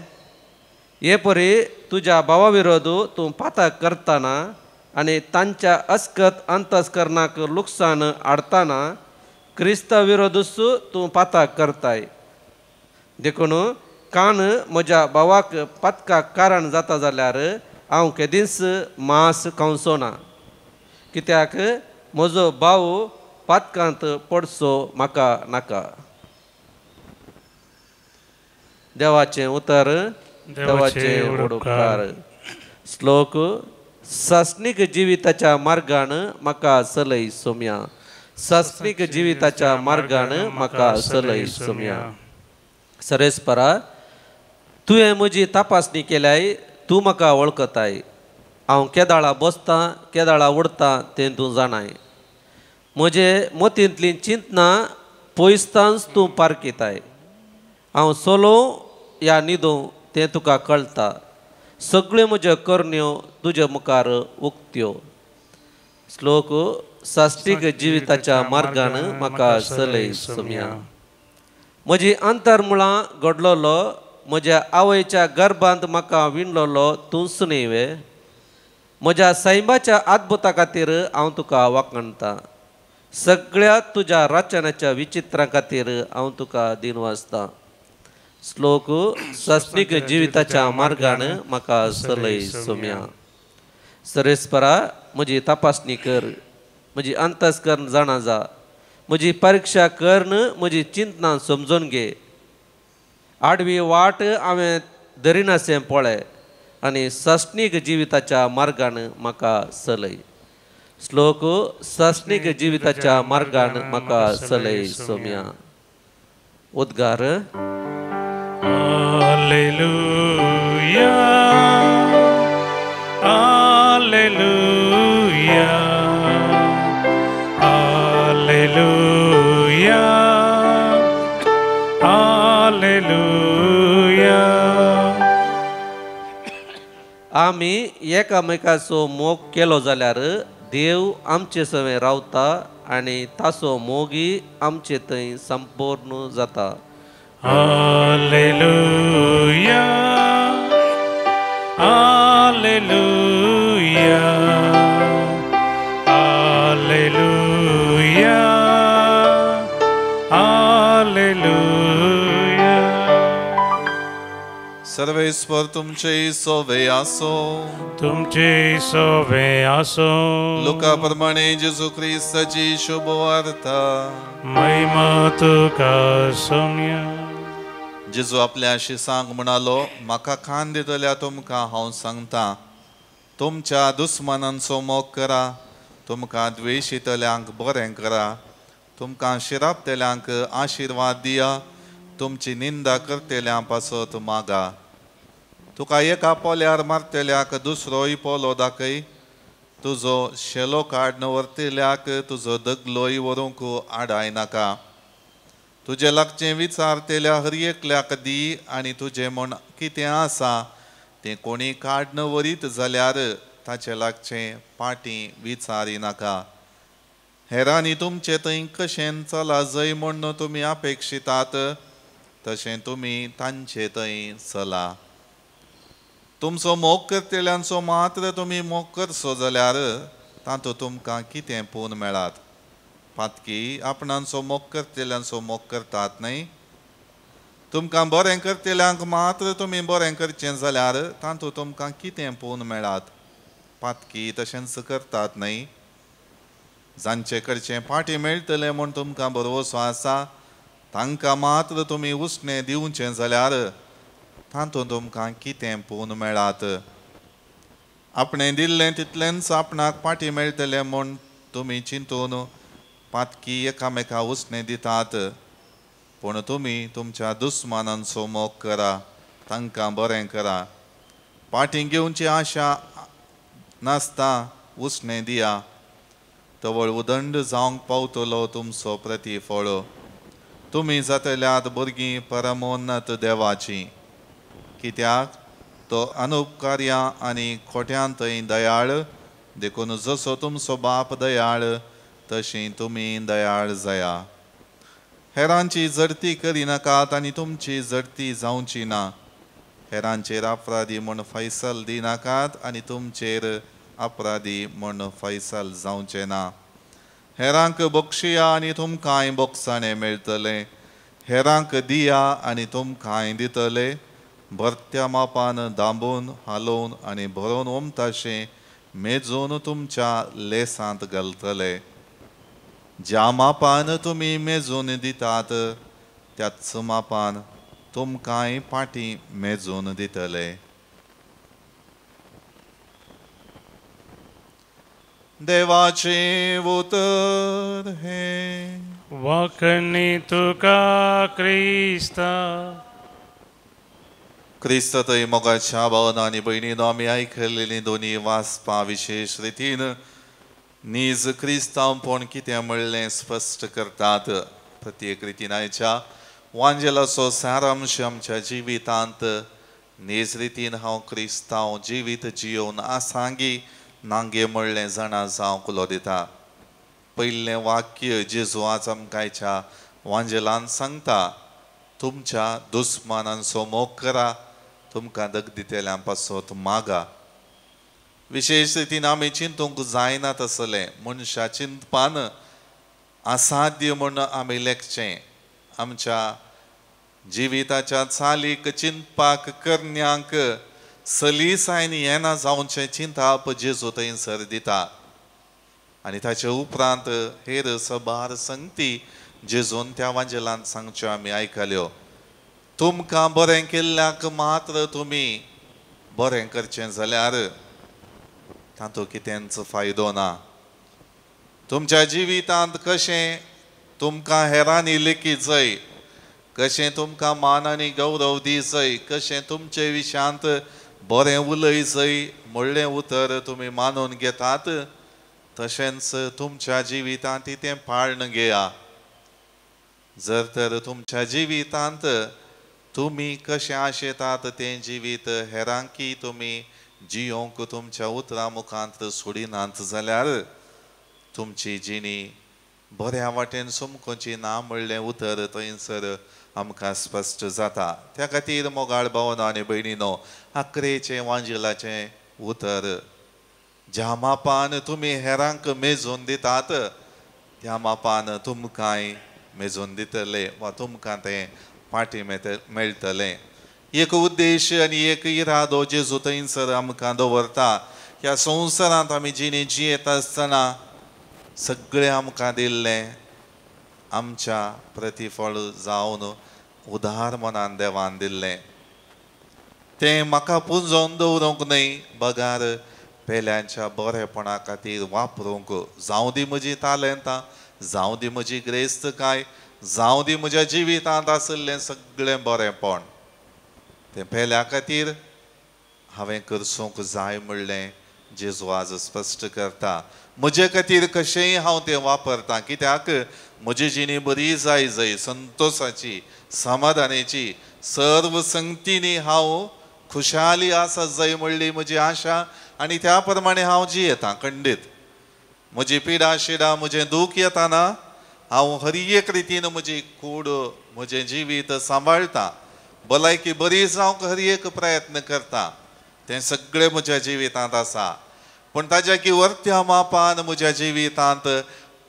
हे परी तुज्या भावा विरोध तूं पातक करतना आनी तांच्या अस्कत अंतस्करणाक लुकसाण हाडतना क्रिस्ता विरोधूच तूं पातक करताय देखून कान म्हज्या भावाक पातकाक कारण जाता जाल्यार हांव केदींच मांस खावचो ना कित्याक म्हजो भाव पातकांत पडचो म्हाका नाका देवाचें उतर देवाचे उपकार श्लोक सस्नीक जिविताच्या मार्गान म्हाका चलय सोम्या सस्नीक जिविताच्या मार्गान म्हाका चलय सोम्या सरेस्परा तुवें म्हजी तपासणी केल्याय तूं म्हाका वळखताय हांव केदाळा बसतां केदाळा उडतां तें तूं जाणाय म्हजे मतींतलीं चिंतनां पयसतांच तूं पारकिताय हांव सोलो या न्हिदो तें तुका कळटा. सगळ्यो म्हज्यो करण्यो तुज्या मुखार उक्त्यो. श्लोक साश्टीक जिविताच्या मार्गान म्हाका चलय सोम्या. म्हजी अंतरमुळां घडलोलो, म्हज्या आवयच्या गर्भांत म्हाका विणलोलो तूं सुनैवे. म्हज्या सैमाच्या अद्भुता खातीर हांव तुका वखणटां. सगळ्या तुज्या रचनाच्या विचित्रां खातीर हांव तुका दिनवासतां. श्लोक साश्टीक जिविताच्या मार्गान म्हाका चलय सोम्या. सर्वेस्परा, म्हजी तपासणी कर, म्हजी अंतस्करण जाणा जा, म्हजी परीक्षा करन म्हजी चिंतनां समजून घे. आडवी वाट हांवें धरिनाशें पळय आनी साश्टीक जिविताच्या मार्गान म्हाका चलय. श्लोक साश्टीक जिविताच्या मार्गान म्हाका चलय सोम्या. उद्गार. Alleluia, Alleluia, Alleluia, Alleluia. आमी एकामेकाचो मोग केलो जाल्यार देव आमचे सवे रावता आनी ताचो मोगी आमचे थंय संपूर्ण जाता. Alleluia, Alleluia, Alleluia, Alleluia. सर्वेस्वर तुमचे सोवे आसो. तुमचे सोवे आसो. लुका प्रमाणे जेजू ख्रिस्ताची शुभ वार्ता. महिमा तुका सोम्या. जेजू आपल्या शिसांक म्हणालो, म्हाका खाण दितल्या तुमकां हांव सांगता, तुमच्या दुस्मनांचो मोग करा, तुमकां द्वेशितल्यांक बरें करा, तुमकां शिरापतल्यांक आशिर्वाद दिया, तुमची निंदा करतल्या पासत मागा. तुका एका पोल्यार मारतल्याक दुसरोय पोलो दाखय, तुजो शेलो काडन व्हरतल्याक तुजो दगलोय व्हरूंक आडाय नाका. तुजे लागचें विचारतल्या हर एकल्याक दी आनी तुजें म्हण कितें आसा तें कोणी काडन व्हरीत जाल्यार ताचे लागचें पाटी विचारी नाका. हेरांनी तुमचें थंय कशें चला जय म्हण तुमी अपेक्षितात तशें तुमी तांचे थंय चला. तुमचो मोग करतल्यांचो मात्र तुमी मोग करचो जाल्यार तातूंत तुमकां कितें पूण मेळात. पातकी आपणांचो मोग करतल्यांचो मोग करतात न्हय. तुमकां बरें करतल्यांक मात्र तुमी बरें करचें जाल्यार तातूंत तुमकां कितें पूण मेळात. पातकी तशेंच करतात न्हय. जांचे कडचें पाटी मेळटलें म्हूण तुमकां भरवोसो आसा तांकां मात्र तुमी उसणें दिवचें जाल्यार तातूंत तुमकां कितें पूण मेळात. आपणें दिल्लें तितलेंच आपणाक पाटी मेळटलें म्हूण तुमी चिंतून पातकी एकामेका उसणें दितात. पूण तुमी तुमच्या दुस्मानांचो मोग करा, तांकां बरें करा. पाटी घेवची आशा नासता उसणें दिया, तवळ उदंड जावंक पावतलो तुमचो प्रतिफळ. तुमी जातल्यात भुरगीं परमोन्नत देवाची, कित्याक तो अनुपकार्यां आनी खोट्यांतय दयाळ, देखून जसो तुमचो बाप दयाळ तशीं तुमी दयाळ जाया. हेरांची जडती करिनाकात आनी तुमची जडती जावची ना. हेरांचेर अपराधी म्हूण फैसल दिनाकात आनी तुमचेर अपराधी म्हूण फैसल जावचें ना. हेरांक बक्षिया आनी तुमकांय बोगसाणें मेळटलें. हेरांक दिया आनी तुमकांय दितले. भरत्या मापान दांबून हालोवन आनी भरोवन वमताशें मेजून तुमच्या लेसांत घालतले. ज्या मापान तुमी मेजून दितात त्याच मापान तुमकांय पाटी मेजून दितले. देवाचे उतर हे. वखणी तुका क्रिस्ता. क्रिस्ततय मोगाच्या भावना आनी भयणीनो, आमी आयकलेलीं दोनी वाचपां विशेष रितीन नीज क्रिस्तांवपण कितें म्हणलें स्पश्ट करतात. प्रत्येक रितीन आयच्या वांजेलाचो सारांश आमच्या जिवितांत नेज रितीन हांव क्रिस्तांव जिवीत जियोवन आसांगी नांगे म्हणलें जाणा जावंक उलो दिता. पयलें वाक्य जेजू आज आमकां आयच्या वांजेलांत सांगता, तुमच्या दुस्मानांचो मोग करा, तुमकां दगदितेल्यां पासत मागा. विशेश रितीन आमी चिंतूंक जायना तसलें मनशा चिंतपान असाध्य म्हूण आमी लेखचें. आमच्या जिविताच्या चालीक चिंतपाक करण्यांक सलीसायन येना जावचें चिंतप जेजू थंयसर दिता. आनी ताचे उपरांत हेर सबार संगती जेजून त्या वांजेलांत सांगच्यो आमी आयकल्यो. तुमकां बरें केल्ल्याक मात्र तुमी बरें करचें जाल्यार तातूंत कितेंच फायदो ना. तुमच्या जिवितांत कशें तुमकां हेरांनी लेखी जाय, कशें तुमकां मान आनी गौरव दी जाय, कशें तुमचे विशयांत बरें उलय जाय म्हणलें उतर तुमी मानून घेतात, तशेंच तुमच्या जिवितांत तें पाळण घेया. जर तर तुमच्या जिवितांत तुमी कशें आशेतात तें जिवीत हेरांकी तुमी जियोंक तुमच्या उतरां मुखांत सोडिनात जाल्यार तुमची जिणी बऱ्या वाटेन सुमकोची ना म्हणलें उतर थंयसर आमकां स्पश्ट जाता. त्या खातीर मोगाळ भावनो आनी भयणीनो, अकरेचें वांजेलाचें उतर ज्या मापान तुमी हेरांक मेजून दितात त्या मापान तुमकांय मेजून दितले वा तुमकां तें पाटी मेळटलें. एक उद्देश आनी एक इरादो जेजू थंयसर आमकां दवरता. ह्या संवसारांत आमी जिणे जियेत आसतना सगळें आमकां दिल्लें आमच्या प्रतिफळ जावन उदार मनान देवान दिल्लें. तें म्हाका पुंजोवन दवरूंक न्हय, बगार पेल्यांच्या बरेपणा खातीर वापरूंक. जावं दी म्हजी तालंतां, जावं दी म्हजी ग्रेस्तकाय, जावं दी म्हज्या जिवितांत आसलें सगळें बरेंपण तें पेल्या खातीर हांवें करसूंक जाय म्हणलें जेजू आज स्पश्ट करता. म्हजे खातीर कशेंय हांव तें वापरतां, कित्याक म्हजी जिणी बरी जाय जाय, संतोशाची, समाधानाची, सर्व संगतींनी हांव खुशाली आसा जाय म्हणली म्हजी आशा आनी त्या प्रमाणे हांव जियेतां. खंडीत म्हजी पिडा शिडा म्हजें दूख येताना हांव हर एक रितीन म्हजी कूड म्हजें जिवीत सांबाळटां. भलायकी बरी जावंक हर एक प्रयत्न करता. तें सगळें म्हज्या जिवितांत आसा. पूण ताच्या की वर्त्या मापान म्हज्या जिवितांत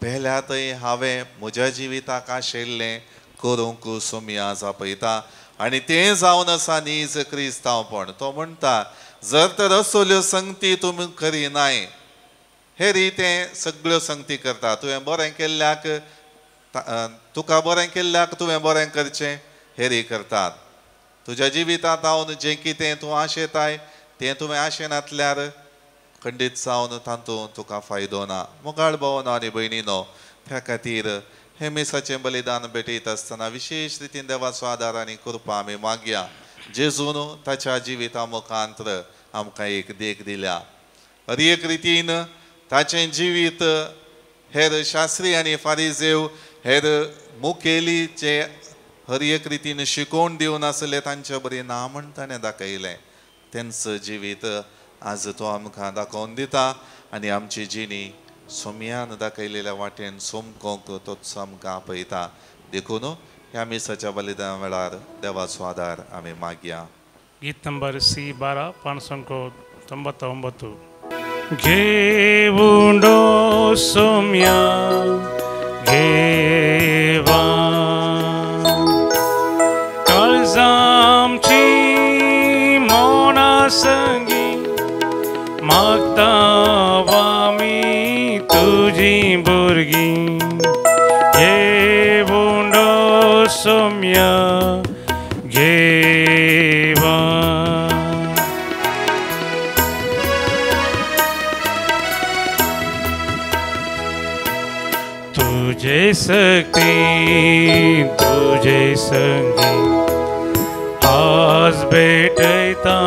पेल्यातय हांवें म्हज्या जिविताक आशिल्लें करूंक सोमी आज आपयता. आनी तें जावन आसा नीज क्रिस्तांवपण. तो म्हणटा, जर तर असल्यो संगती तुमी करिनाय, हेरी तें सगळ्यो संगती करता. तुवें बरें केल्ल्याक तुका बरें केल्ल्याक तुवें बरें करचें हेरी करतात. तुज्या जिवितांत हांव जें कितें तूं आशेताय तें तुवें आशेनातल्यार खंडीत जावन तातूंत तुका फायदो ना. मोगाळ भावनो आनी भयणीनो, त्या खातीर हे मेसाचें बलिदान भेटयत आसतना विशेश रितीन देवाचो आदार आनी कृपा आमी मागया. जेजून ताच्या जिविता मुखांतर आमकां एक देख दिल्या. हर एक रितीन ताचें जिवीत हेर शास्त्री आनी फारिजेव हेर मुखेलीचे हर एक रितीन शिकोवन दिवन आसले तांचे बरी ना म्हण ताणें दाखयलें. तेंच जिवीत आज तो आमकां दाखोवन दिता आनी आमची जिणी सोम्यान दाखयलेल्या वाटेन सोमकोंक तोच आमकां आपयता. देखून ह्या मिसाच्या बलिदान वेळार देवाचो आदार आमी मागया. गीत नंबर C12 599. घेवुंडो सोम्या घेवा काळजामची मोना संगी मागता आमी तुजी भुरगीं. घेवुंडो सोम्या घेवा तुझे सक्ती तुझे संगी आज भेटयता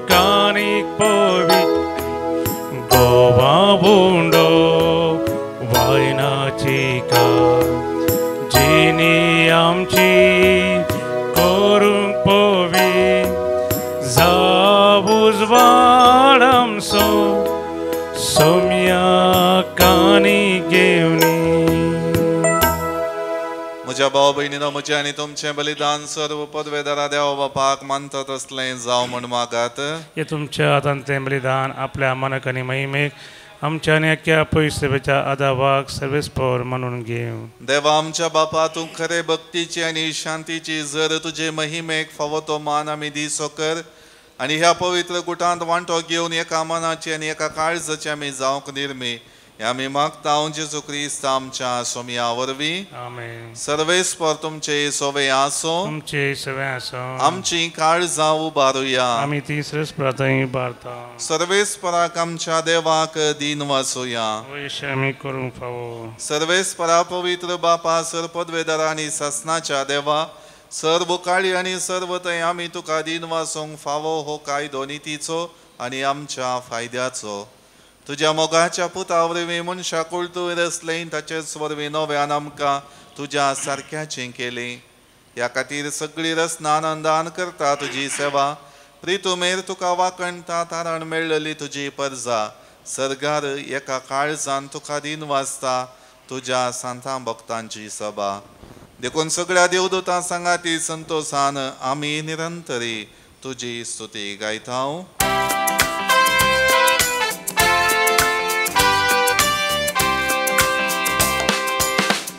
कानीक पोवी गोवा बुंडो वायनाची का जिनी आमची करूंक पोवी सोम्या कानी घेवनी. म्हज्या भाव भयणीनो, म्हजें आनी तुमचें बलिदान सर्व पदवेदारा देवा बापाक मानता तसलें जावं म्हण मागात. हे तुमच्या हातान तें बलिदान आपल्या मनक आनी महिमेक आमच्या आनी अख्ख्या पवित्रतेच्या आदावाक सर्वेस्पर म्हणून घेव. देवा आमच्या बापा, तूं खरे भक्तीची आनी शांतीची जर तुजे महिमेक फावो तो मान आमी दिसो कर आनी ह्या पवित्र गुटांत वांटो घेवन एका मनाची आनी एका काळजाची आमी जावंक निर्मी हे आमी मागता जेजू क्रिस्त आमच्या सोम्या वरवीं. आमेन. सर्वेस्पर तुमचे सोवे आसो, तुमचे सवे आसो. आमची काळजां उबारुया. आमी ती सर्वेस्परांतय बारता. सर्वेस्पराक आमच्या देवाक दिन वासुया. वैश आमी करूंक फावो. सर्वेस्परा पवित्र बापा, सर पदवेदार आनी सासनाच्या देवा, सर्व काळी आनी सर्वतय आमी तुका दिन वासूंक फावो हो कायदो नितीचो आनी आमच्या फायद्याचो. तुज्या मोगाच्या पुता वरवीं मनशां कुळतूय रसलें ताचेच वरवीं नव्यान आमकां तुज्या सारक्याचें केलें. ह्या खातीर सगळीं रसना आनंदान करता तुजी सेवा. प्रितुमेर तुका वाकणटा तारण मेळ्ळली तुजी परजा. सर्गार एका काळजान तुका दिन वाजता तुज्या सांतां भक्तांची सभा. देखून सगळ्या देवदूतां सांगाती संतोषान आमी निरंतरी तुजी स्तुती गायता.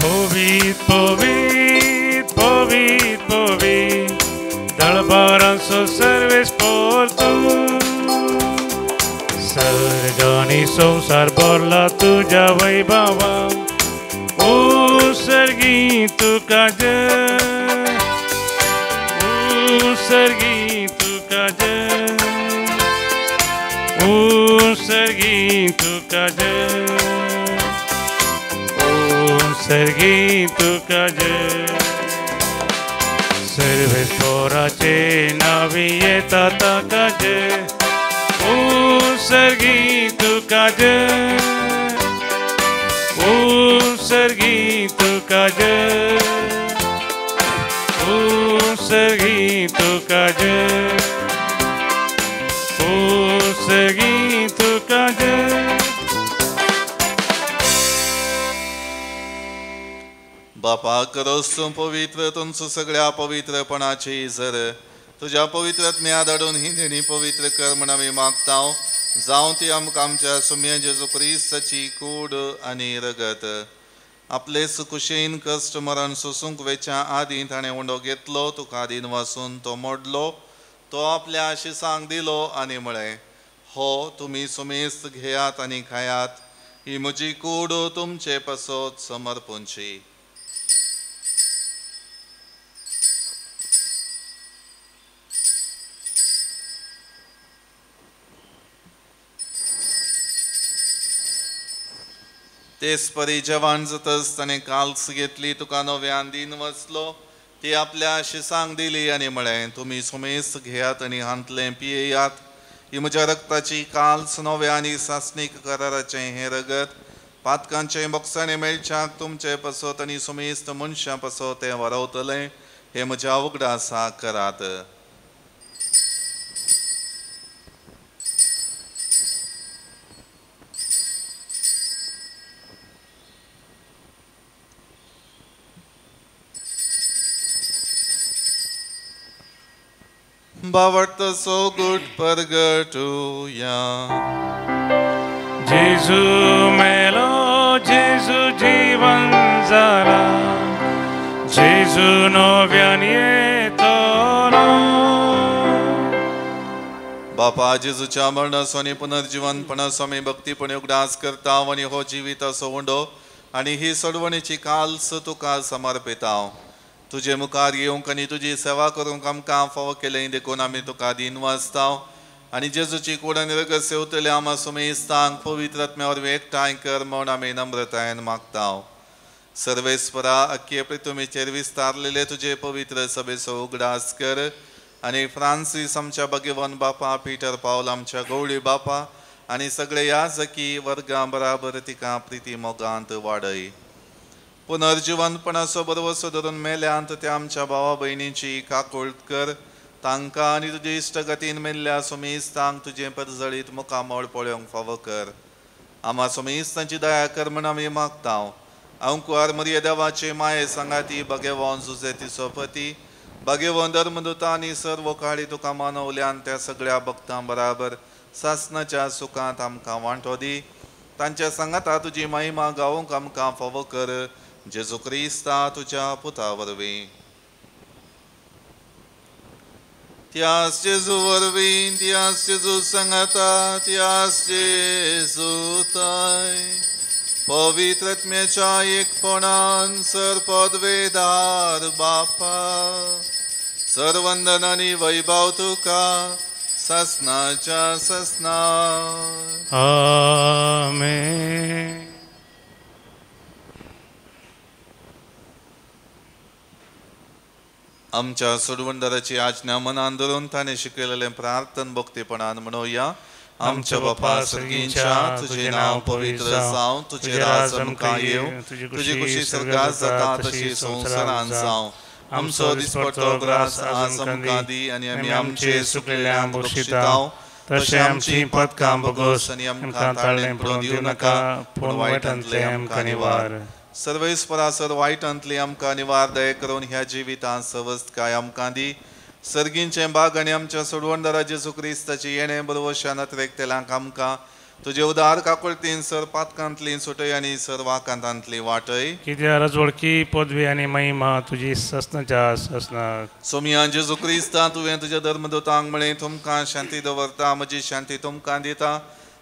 Povit, povit, povit, povit, दळबारांचो सर्वेस्पर तूं. सर्गांनी संवसार भरला तुज्या वैभवान. सर्गी तुका जय, सर्गी तुका जय, सर्गी तुका जय, सर्गी तुका जय. सर्वेस्पराचे नावी येता ताका जय. सर्गी तुका जय, सर्गी तुका जय, सर्गी तुका जय, सर्गी तुका जय. बापा करोस तूं पवित्र, तुमचो सगळ्या पवित्रपणाची जर तुज्या पवित्रत्म्या धाडून ही देणी पवित्र कर म्हण आमी मागता. जावं ती आमकां आमच्या सुम्या जेजू क्रिस्ताची कूड आनी रगत. आपले सुकुशेन कश्ट मरण सोसूंक वेच्या आदीं ताणें उंडो घेतलो. तुका दिन वासून तो मोडलो. तो आपल्या आशिसांक दिलो आनी म्हळें, हो तुमी सुमेस्त घेयात आनी खायात. ही म्हजी कूड तुमचे पासत समर्पूंची. तेच परी जवान जातच ताणें काल्स घेतली. तुका नव्यान दिन वचलो. ती आपल्या शिसांक दिली आनी म्हळें, तुमी सुमेस्त घेयात आनी हांतलें पियेयात. ही म्हज्या रक्ताची काल्स नव्या आनी सासणीक कराराचें हें रगत. पातकांचें बोक्साणें मेळच्याक तुमचे पासत आनी सुमेस्त मनशां पासत तें वारवतलें. हे म्हज्या उगडासा करात. बावडतो सो गुट परगटूया. जेजू मेलो, जेजू जीवन जाला, जेजू नव्यान येतलो. बापा जेजूच्या मरणाचो आनी पुनर्जीवनपणाचो आमी भक्तीपणे उगडास करता आनी हो जिविताचो उंडो आनी ही सोडवणेची काल्स तुका समर्पिता. तुजे मुखार येवंक आनी तुजी सेवा करूंक आमकां फावो केलें देखून आमी तुका दिन वाजता. आनी जेजूची कूड आनी रगत सेवतले आमा सुमेस्तांक पवित्र आत्म्या वरवीं एकठांय कर म्हूण आमी नम्रतायेन मागता. सर्वेस्परा अख्खे पृथ्वीचेर विस्तारलेले तुजे पवित्र सभेचो उगडास कर आनी फ्रांसीस आमच्या भगवान बापा, पिटर पावल आमच्या गवळी बापा आनी सगळे याजकी वर्गां बराबर तिका प्रिती मोगांत वाडय. पुनर्जीवनपणाचो बरवसो धरून मेल्यांत त्या आमच्या भावा भयणीची काकुळट कर. तांकां आनी तुजे इश्टगतीन मेल्ल्या सुमेस्तांक तुजें परजळीत मुखामळ पळोवंक फावो कर. आम्हा सोमेस्तांची दया कर म्हण आमी मागतांव. अंकुआर मरिये देवाचे माये सांगाती भगेवोन जुजेती सोपती भगेवोन धर्मदूता आनी सर्व काळी तुका मानवल्यान त्या सगळ्या भक्तां बराबर सासनाच्या सुखांत आमकां वांटो दी. तांच्या सांगाता तुजी महिमा गावूंक आमकां फावो कर. जेजू क्रिस्ता तुज्या पुता वरवीं. त्यास जेजू वरवीं त्यास जेजू सांगाता त्यास जेजू ताय पवित्रत्म्याच्या एकपणान सरपदवेदार बापा सर्वंदन आनी वैभव तुका ससनाच्या ससना. आमेन. आमच्या सोडवंदराची आज्ञा मनान धरून ताणें शिकयलेलें प्रार्थन भक्तीपणान म्हणोया. आमच्या बापा सर्गींच्या तुझे नांव पवित्र जावं तुझे राज आमकां येवं तुजी खुशी स्वर्गांत जाता तशी संवसारांत जावं. आमचो दिसपडटो ग्रास आज आमकां दी आनी आमी आमचे सुकलेल्यांक बक्षितांव तशें आमची पदकां बगोस आनी आमकां ताळ्ळें पडूं दिवं नाका पूण वायटांतले आमकां निवार. सर्वेस्परासर वायटांतली आमकां निवार दये करून ह्या जिवितांत सवस्तकाय आमकां दी. सर्गींचे बाग आनी आमच्या सोडवणदारा जेजू क्रिस्ताची येणें बरोवशान नत्रेकतेल्यांक आमकां तुजे उदार काकुळतीन सर पातकांतली सुटय आनी सर वाकांतांतली वाटय. कित्याक रजवडकी पदवी आनी महिमा तुजी ससनाच्या ससनाक. सोमिया जेजू क्रिस्ता तुवें तुज्या धर्मदूतांक म्हळें तुमकां शांती दवरता म्हजी शांती तुमकां दिता.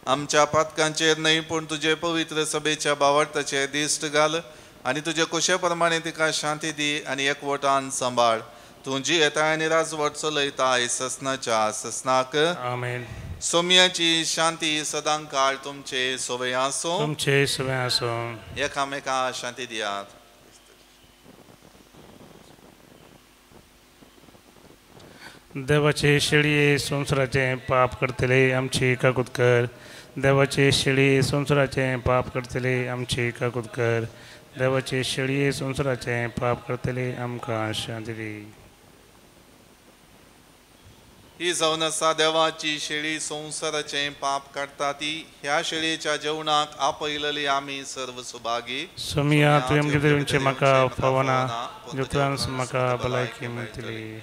आमच्या पातकांचेर न्हय पूण तुजे पवित्र सभेच्या बावटाचेर दिश्ट घाल आनी तुजे कुशे प्रमाणे तिका शांती दी आनी एकवटान सांबाळ. तूं जी येताय आनी राजवट चलयताय ससनाच्या ससनाक. आमेन. सोम्याची शांती सदां काळ तुमचे सोबे आसूं. तुमचे सोबे आसूं. एकामेकां शांती दियात. देवाचे शेळये संवसाराचे पाप करतले आमची काकूत कर. देवाचे शेळये संवसाराचे पाप करतले आमची काकूत कर. देवाचे शेळये संवसाराचे पाप करतले आमकां शांती दी. ही जावन आसा देवाची शेळी संवसाराचे पाप काडटा ती. ह्या शेळयेच्या जेवणाक आपयलेली आमी सर्व सुभागी. सोमिया तुवें म्हजे देवींचे म्हाका फावना जेवतान म्हाका भलायकी मेळटली.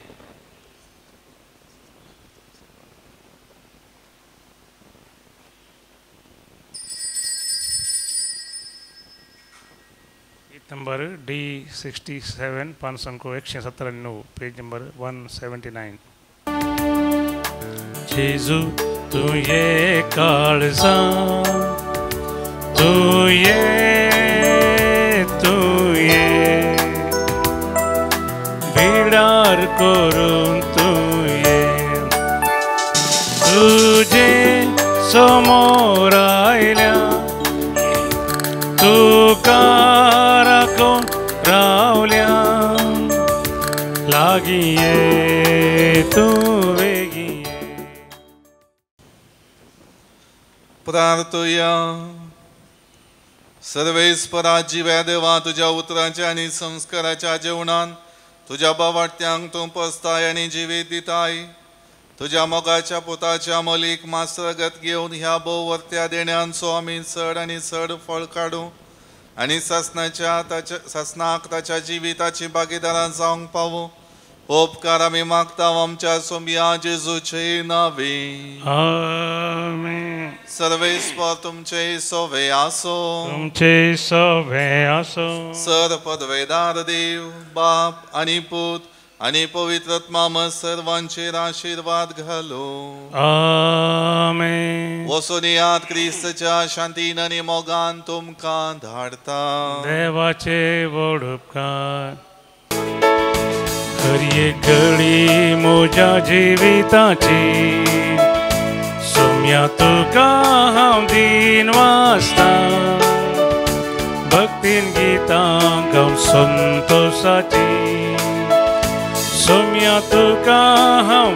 Number D67 पानसंको 197 page number 179. जेजू तू ये काळजा तू ये बिडार करून तू ये तुझे समोर आयल्या तुका राखून रावल्या लागी ये तू वेगी ये. प्रार्थया. सर्वेस्परा जिव्या देवा तुझ्या उतरांच्या आनी संस्काराच्या जेवणान तुझ्या बावाट्यांक तूं पसताय आनी जिवीत दिताय. तुझ्या मोगाच्या पुताच्या मोलीक मासरगत घेवन ह्या भोववर्त्या देण्यांचो आमी चड आनी चड फळ काडूं आनी ससनाक ताच्या जिविताची भागीदारां जावंक पावूं. उपकार आमी मागता आमच्या सोम्या जेजूचे नांवे. आमेन. सर्वेस्पर तुमचे सोवे आसो. तुमचे सोवे आसो. सर पदवेदार देव बाप आनी पूत आनी पवित्रत्मा सर्वांचेर आशीर्वाद घालो. आमेन. वचून यात क्रिस्ताच्या शांतीन आनी मोगान तुमकां धाडता. देवाचे व्हड उपकार खरी घडी म्हज्या जिविताची सोम्या तुका हांव दिन वाचता. भक्तीन गितां गावन संतोषाची सोम्या तुका हांव